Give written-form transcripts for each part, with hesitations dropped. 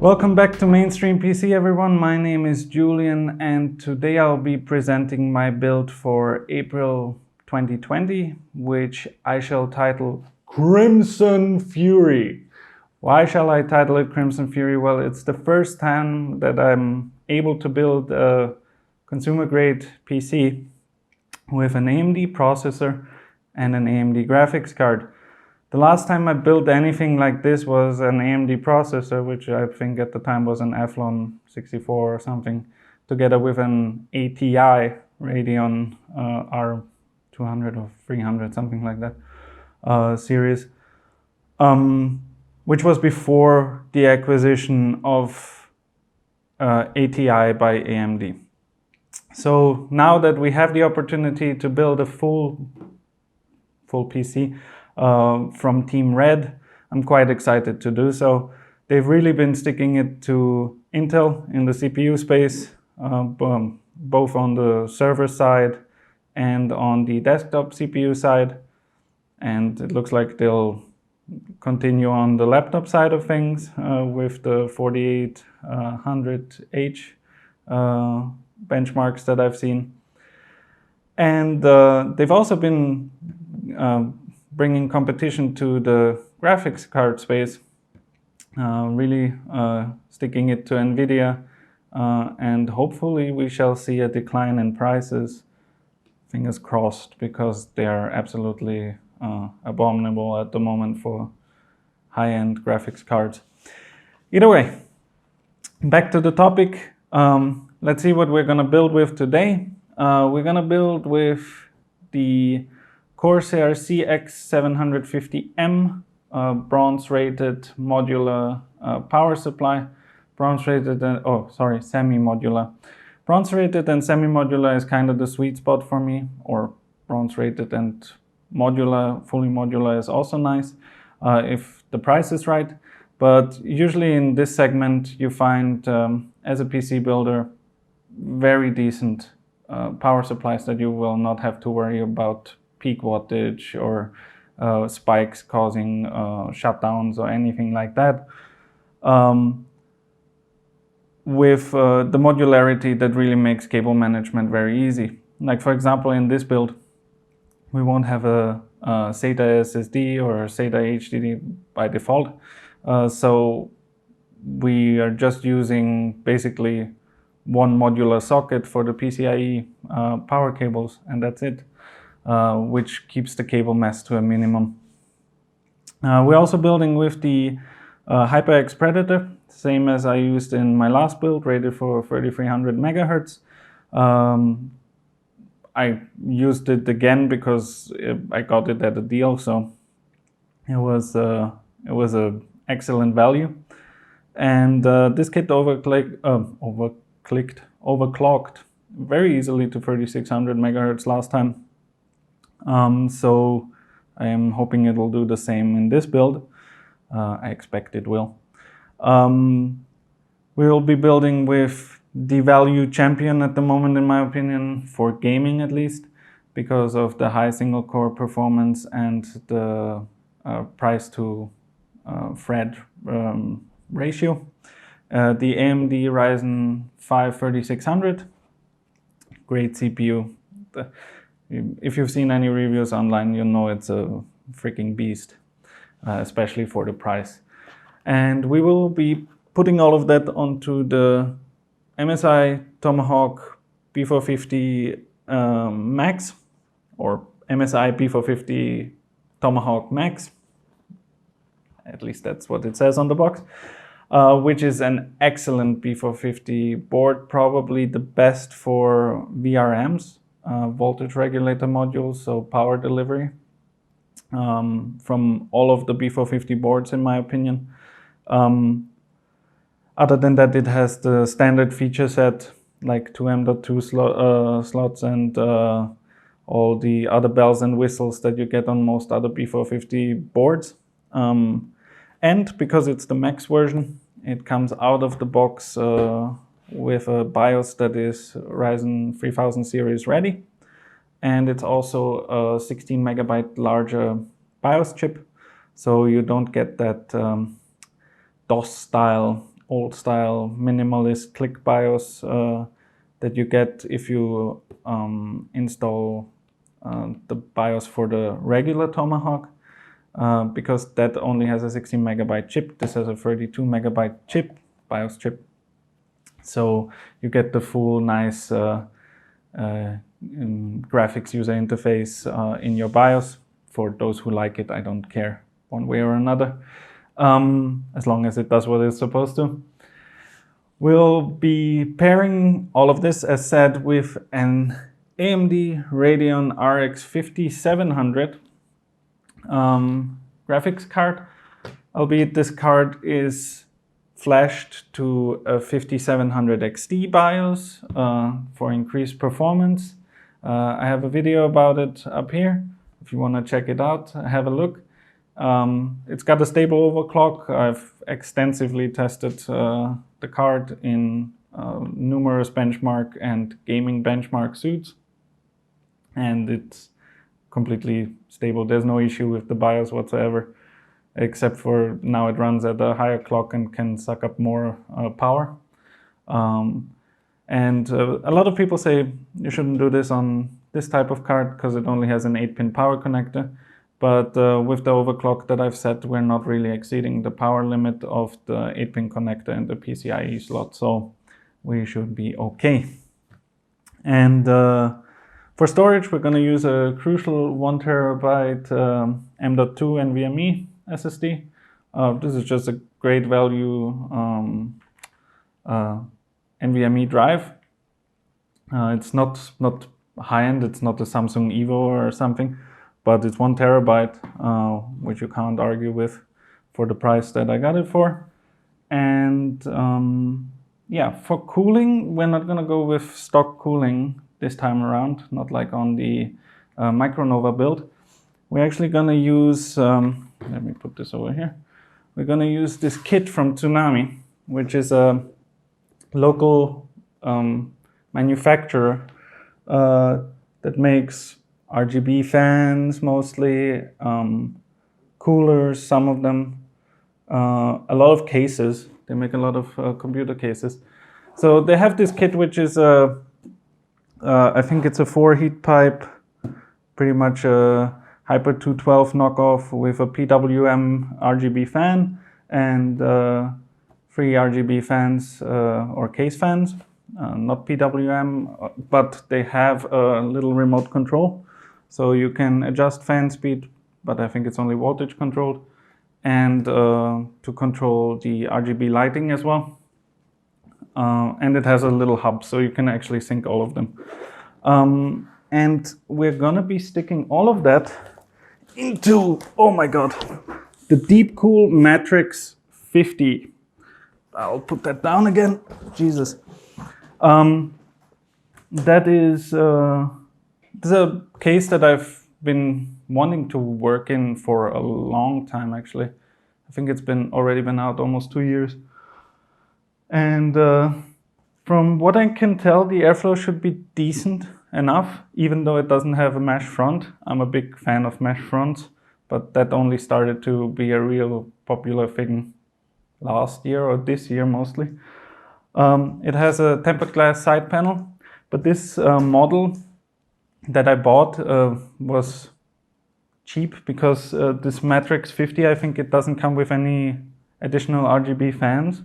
Welcome back to Mainstream PC, everyone. My name is Julian, and today I'll be presenting my build for April 2020, which I shall title Crimson Fury. Why shall I title it Crimson Fury? Well, it's the first time that I'm able to build a consumer-grade PC with an AMD processor and an AMD graphics card. The last time I built anything like this was an AMD processor, which I think at the time was an Athlon 64 or something, together with an ATI Radeon R200 or 300, something like that, series, which was before the acquisition of ATI by AMD. So now that we have the opportunity to build a full PC, from Team Red, I'm quite excited to do so. They've really been sticking it to Intel in the CPU space, both on the server side and on the desktop CPU side. And it looks like they'll continue on the laptop side of things with the 4800H benchmarks that I've seen. And they've also been bringing competition to the graphics card space, really sticking it to NVIDIA, and hopefully we shall see a decline in prices, fingers crossed, because they are absolutely abominable at the moment for high-end graphics cards. Either way, back to the topic. Let's see what we're going to build with today. We're going to build with the Corsair CX750M bronze-rated modular power supply. Semi-modular. Bronze-rated and semi-modular is kind of the sweet spot for me, or bronze-rated and modular, fully modular is also nice if the price is right. But usually in this segment you find, as a PC builder, very decent power supplies that you will not have to worry about peak wattage or spikes causing shutdowns or anything like that, with the modularity that really makes cable management very easy. Like, for example, in this build we won't have a SATA SSD or SATA HDD by default, so we are just using basically one modular socket for the PCIe power cables, and that's it. Which keeps the cable mess to a minimum. We're also building with the HyperX Predator, same as I used in my last build, rated for 3300 megahertz. I used it again because I got it at a deal, so it was a excellent value. And this kit overclocked very easily to 3600 megahertz last time. So I am hoping it will do the same in this build. I expect it will. We will be building with the value champion at the moment, in my opinion, for gaming at least, because of the high single core performance and the price to thread ratio. The AMD Ryzen 5 3600, great CPU. If you've seen any reviews online, you know it's a freaking beast, especially for the price. And we will be putting all of that onto the MSI Tomahawk P450 Max, or MSI P450 Tomahawk Max. At least that's what it says on the box, which is an excellent P450 board, probably the best for VRMs. Voltage regulator modules, so power delivery, from all of the B450 boards, in my opinion. Other than that, it has the standard feature set, like two M.2 slots and all the other bells and whistles that you get on most other B450 boards. And because it's the Max version, it comes out of the box with a BIOS that is Ryzen 3000 series ready, and it's also a 16 megabyte larger BIOS chip, so you don't get that DOS style old style minimalist click BIOS that you get if you install the BIOS for the regular Tomahawk, because that only has a 16 megabyte chip. This has a 32 megabyte chip, BIOS chip. So you get the full nice graphics user interface in your BIOS. For those who like it, I don't care one way or another, as long as it does what it's supposed to. We'll be pairing all of this, as said, with an AMD Radeon RX 5700 graphics card, albeit this card is flashed to a 5700 XT BIOS for increased performance. I have a video about it up here. If you want to check it out, have a look. It's got a stable overclock. I've extensively tested the card in numerous benchmark and gaming benchmark suits, and it's completely stable. There's no issue with the BIOS whatsoever, except for now it runs at a higher clock and can suck up more power. And a lot of people say you shouldn't do this on this type of card because it only has an 8-pin power connector. But with the overclock that I've set, we're not really exceeding the power limit of the 8-pin connector and the PCIe slot, so we should be okay. And for storage, we're going to use a crucial 1 terabyte M.2 NVMe SSD. This is just a great value NVMe drive. It's not high-end, it's not a Samsung Evo or something, but it's 1 terabyte, which you can't argue with for the price that I got it for. And yeah, for cooling, we're not gonna go with stock cooling this time around, not like on the Micronova build. We're actually gonna use, let me put this over here. We're gonna use this kit from Tsunami, which is a local manufacturer that makes RGB fans mostly, coolers, some of them, a lot of cases. They make a lot of computer cases. So they have this kit, which is I think it's a 4 heat pipe, pretty much a Hyper 212 knockoff with a PWM RGB fan and 3 RGB fans or case fans, not PWM, but they have a little remote control. So you can adjust fan speed, but I think it's only voltage controlled, and to control the RGB lighting as well. And it has a little hub, so you can actually sync all of them. And we're gonna be sticking all of that into, oh my god, the Deepcool Matrexx 50. I'll put that down again, Jesus. That is this is a case that I've been wanting to work in for a long time, actually. I think it's already been out almost 2 years. And from what I can tell, the airflow should be decent enough, even though it doesn't have a mesh front. I'm a big fan of mesh fronts, but that only started to be a real popular thing last year or this year mostly. It has a tempered glass side panel, but this model that I bought was cheap because this Matrexx 50, I think it doesn't come with any additional RGB fans,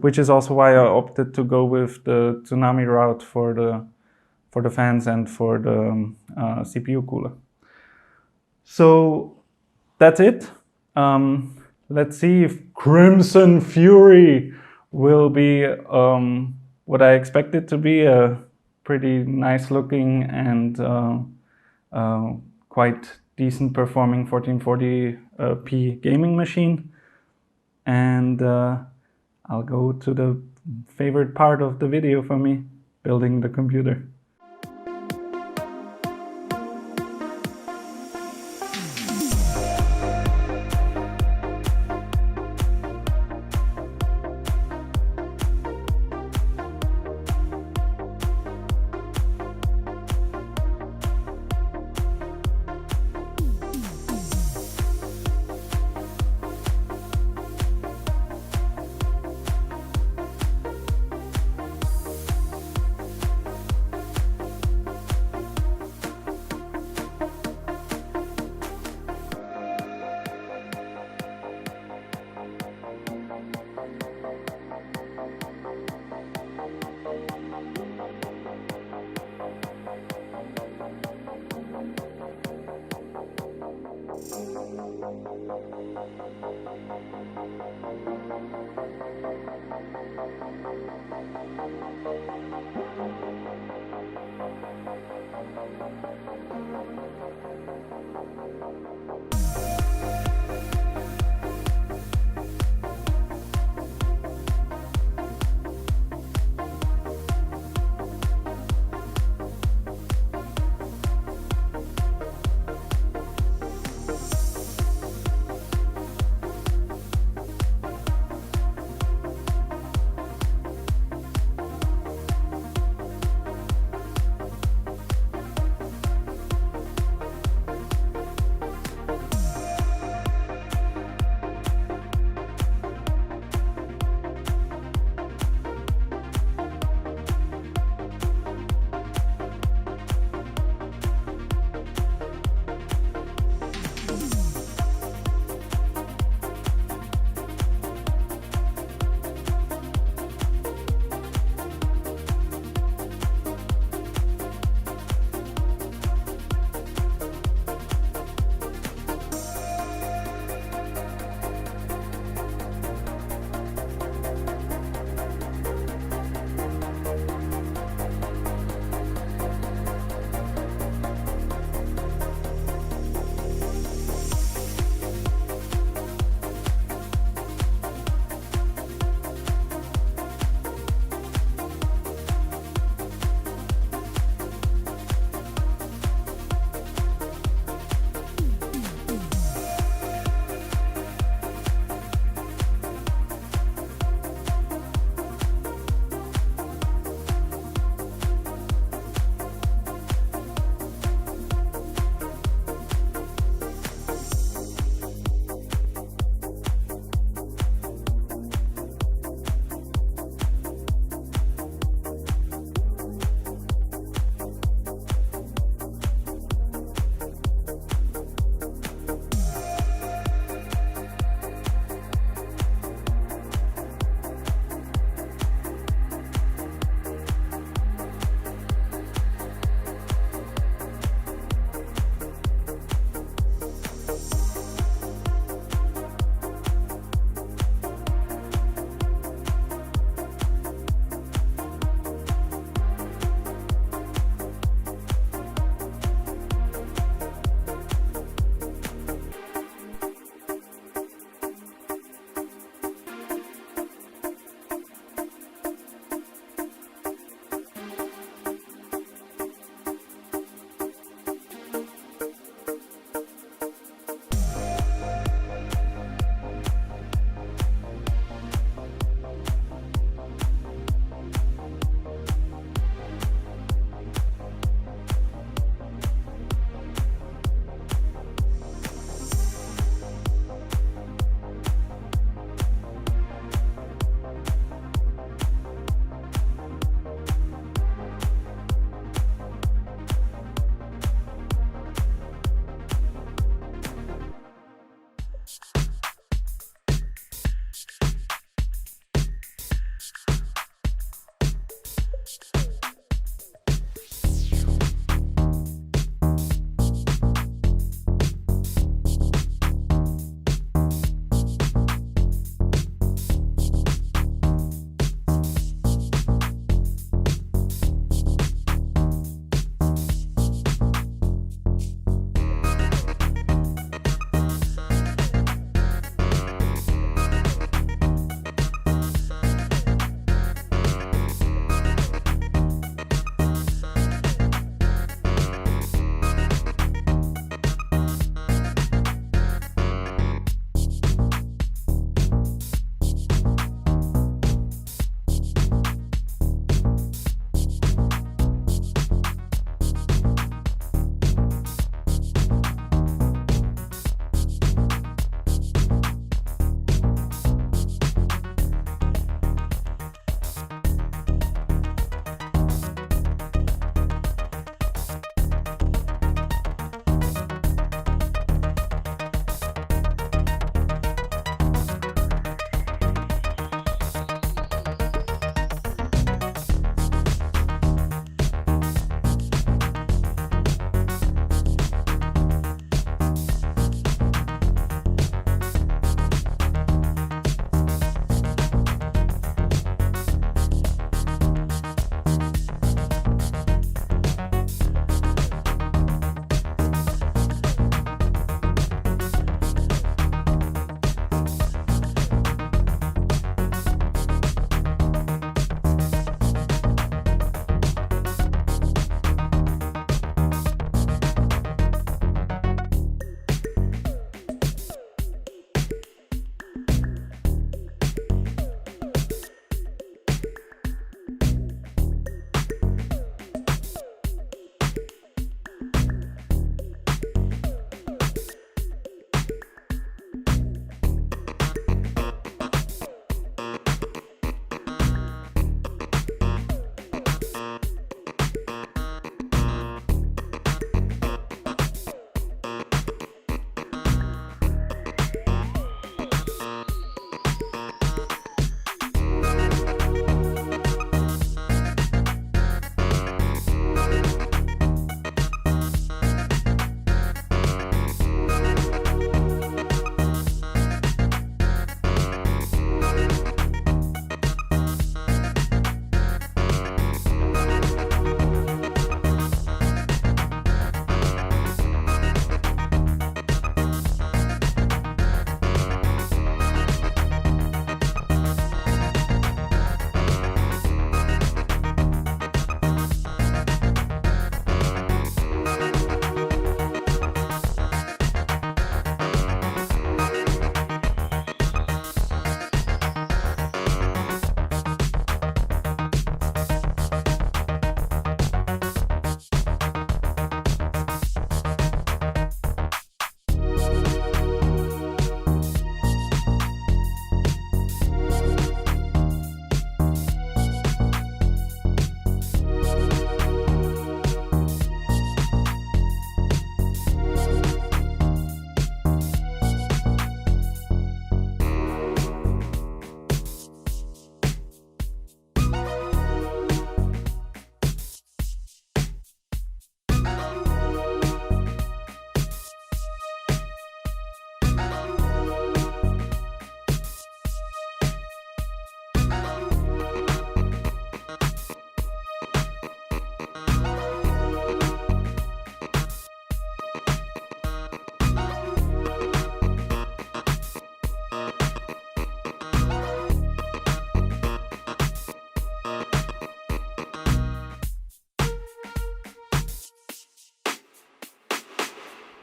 which is also why I opted to go with the Tsunami route for the fans and for the CPU cooler. So that's it. Let's see if Crimson Fury will be what I expect it to be, a pretty nice looking and quite decent performing 1440p gaming machine. And I'll go to the favorite part of the video for me, building the computer.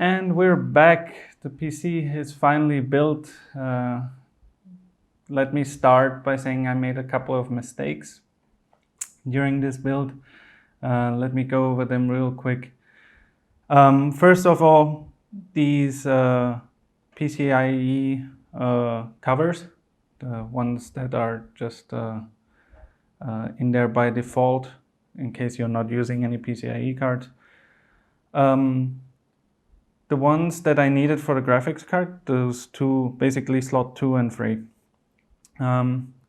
And we're back. The PC is finally built. Let me start by saying I made a couple of mistakes during this build. Let me go over them real quick. First of all, these PCIe covers, the ones that are just in there by default, in case you're not using any PCIe cards. The ones that I needed for the graphics card, those two, basically slot 2 and 3,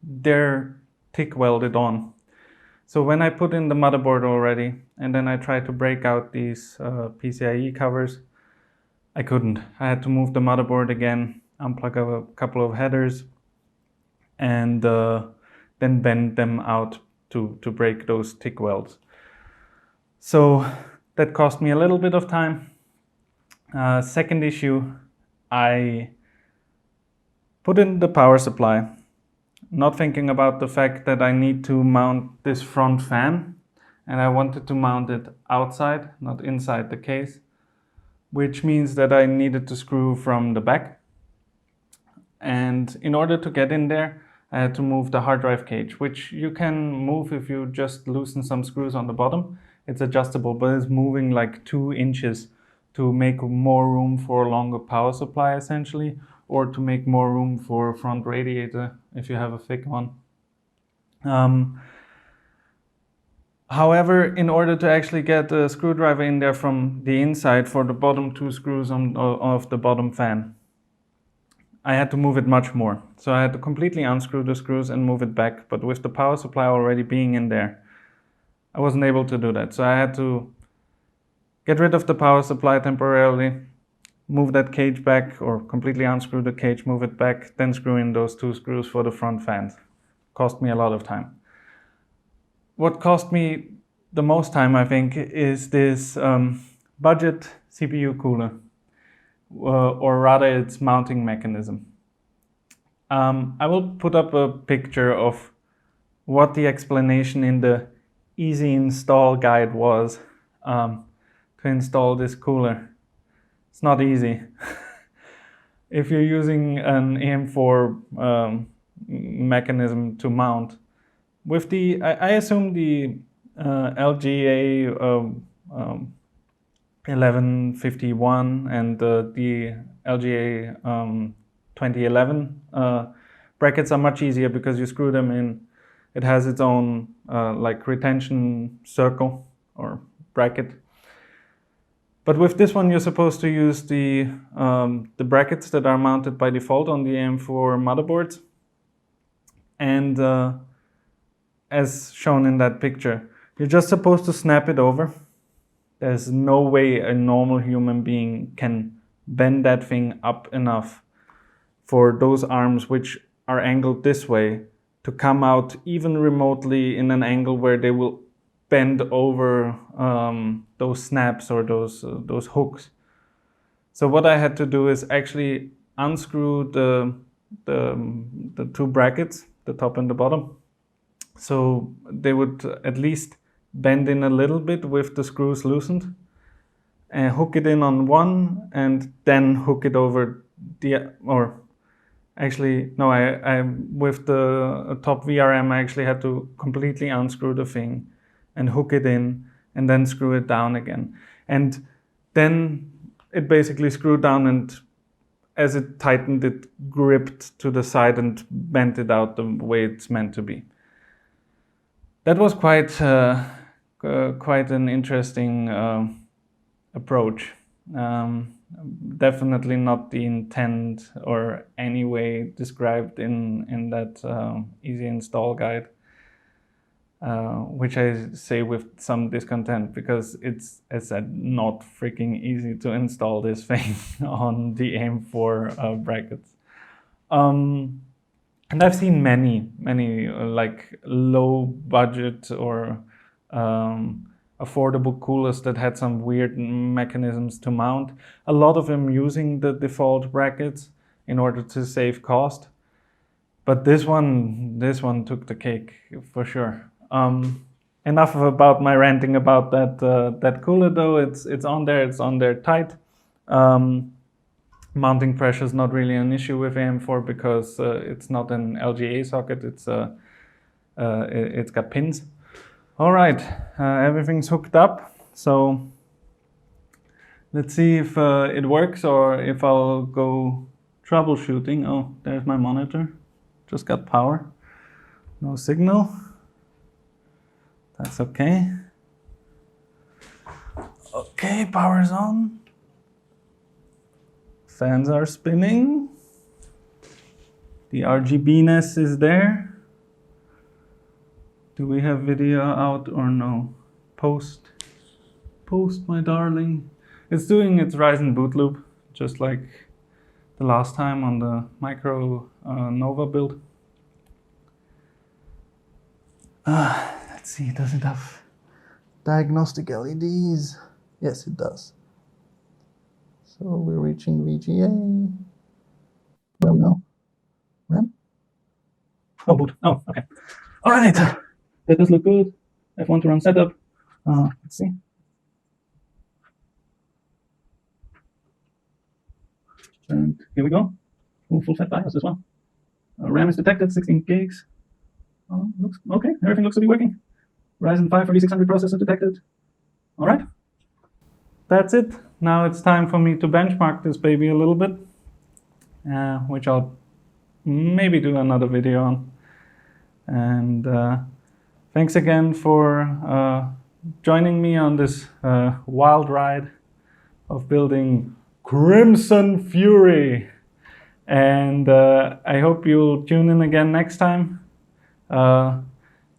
they're TIG welded on. So when I put in the motherboard already, and then I tried to break out these PCIe covers, I couldn't. I had to move the motherboard again, unplug a couple of headers, and then bend them out to break those TIG welds. So that cost me a little bit of time. Second issue, I put in the power supply, not thinking about the fact that I need to mount this front fan, and I wanted to mount it outside, not inside the case, which means that I needed to screw from the back. And in order to get in there, I had to move the hard drive cage, which you can move if you just loosen some screws on the bottom. It's adjustable, but it's moving like 2 inches to make more room for a longer power supply, essentially, or to make more room for front radiator if you have a thick one. However, in order to actually get the screwdriver in there from the inside for the bottom 2 screws of the bottom fan, I had to move it much more. So I had to completely unscrew the screws and move it back, but with the power supply already being in there, I wasn't able to do that. So I had to get rid of the power supply temporarily, move that cage back, or completely unscrew the cage, move it back, then screw in those 2 screws for the front fans. Cost me a lot of time. What cost me the most time, I think, is this budget CPU cooler, or rather its mounting mechanism. I will put up a picture of what the explanation in the easy install guide was to install this cooler. It's not easy. If you're using an AM4 mechanism to mount, with the, I assume the LGA 1151 and the LGA 2011 brackets are much easier because you screw them in. It has its own like retention circle or bracket. But with this one, you're supposed to use the brackets that are mounted by default on the AM4 motherboards. And as shown in that picture, you're just supposed to snap it over. There's no way a normal human being can bend that thing up enough for those arms, which are angled this way, to come out even remotely in an angle where they will bend over those snaps or those hooks. So what I had to do is actually unscrew the 2 brackets, the top and the bottom, so they would at least bend in a little bit with the screws loosened, and hook it in on one, and then hook it over the, or actually, no, I with the top VRM, I actually had to completely unscrew the thing and hook it in, and then screw it down again. And then it basically screwed down, and as it tightened, it gripped to the side and bent it out the way it's meant to be. That was quite an interesting approach. Definitely not the intent or any way described in that easy install guide, which I say with some discontent, because it's, as I said, not freaking easy to install this thing on the AM4 brackets. And I've seen many like low budget or affordable coolers that had some weird mechanisms to mount. A lot of them using the default brackets in order to save cost. But this one took the cake for sure. Enough about my ranting about that cooler though. It's on there tight. Mounting pressure is not really an issue with AM4 because it's not an LGA socket, it's got pins. All right, everything's hooked up, so let's see if it works or if I'll go troubleshooting. Oh, there's my monitor, just got power, no signal, that's okay. Okay, power's on. Fans are spinning. The RGBness is there. Do we have video out or no? Post, my darling. It's doing its Ryzen boot loop, just like the last time on the Micro Nova build. Let's see, does it have diagnostic LEDs? Yes, it does. So we're reaching VGA. Well, no. RAM? Oh, boot. Oh, okay. All right. That does look good. F1 to run setup. Let's see. And here we go. Full set BIOS as well. RAM is detected, 16 gigs. Looks okay. Everything looks to be working. Ryzen 5 3600 processor detected. All right. That's it. Now it's time for me to benchmark this baby a little bit, which I'll maybe do another video on. And thanks again for joining me on this wild ride of building Crimson Fury. And I hope you'll tune in again next time.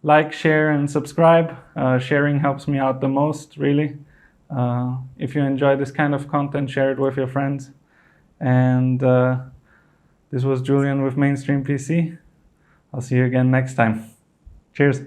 Like, share, and subscribe. Sharing helps me out the most, really. If you enjoy this kind of content, share it with your friends. And this was Julian with Mainstream PC. I'll see you again next time. Cheers.